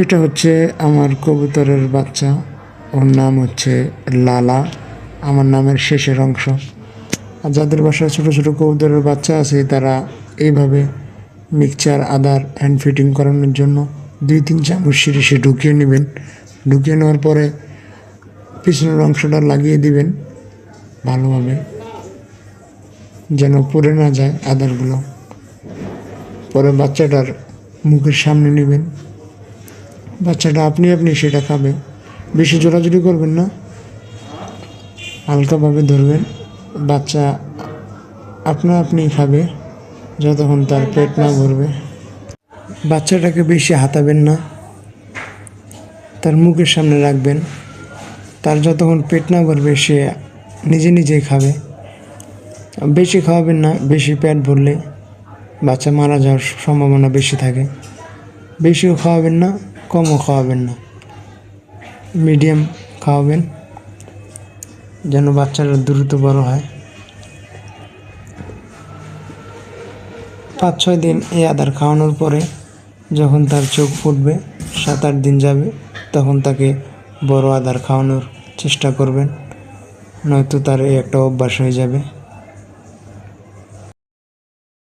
এটা হচ্ছে আমার কবুতরের বাচ্চা। ওর নাম হচ্ছে লালা, আমার নামের শেষের অংশ। আর যাদের বাসায় ছোটো ছোটো কবুতরের বাচ্চা আছে তারা এইভাবে মিক্সচার আদার হ্যান্ড ফিটিং করানোর জন্য 2-3 চামচ শিরিষে ঢুকিয়ে নেবেন। ঢুকিয়ে নেওয়ার পরে পিছনের অংশটা লাগিয়ে দিবেন ভালোভাবে, যেন পুড়ে না যায় আদারগুলো। পরে বাচ্চাটার মুখের সামনে নেবেন, বাচ্চাটা আপনি সেটা খাবে। বেশি জোরাজুরি করবেন না, হালকাভাবে ধরবেন। বাচ্চা আপনি খাবে যতক্ষণ তার পেট না ভরবে। বাচ্চাটাকে বেশি হাতাবেন না, তার মুখের সামনে রাখবেন। তার যতক্ষণ পেট না ভরবে সে নিজেই খাবে। বেশি খাওয়াবেন না, বেশি পেট ভরলে বাচ্চা মারা যাওয়ার সম্ভাবনা বেশি থাকে। বেশিও খাওয়াবেন না, কমও খাওয়াবেন না, মিডিয়াম খাওয়াবেন যেন বাচ্চাটা দ্রুত বড় হয়। 5-6 দিন এই আদার খাওয়ানোর পরে যখন তার চোখ ফুটবে, 7-8 দিন যাবে, তখন তাকে বড় আদার খাওয়ানোর চেষ্টা করবেন, নয়তো তার এই একটা অভ্যাস হয়ে যাবে।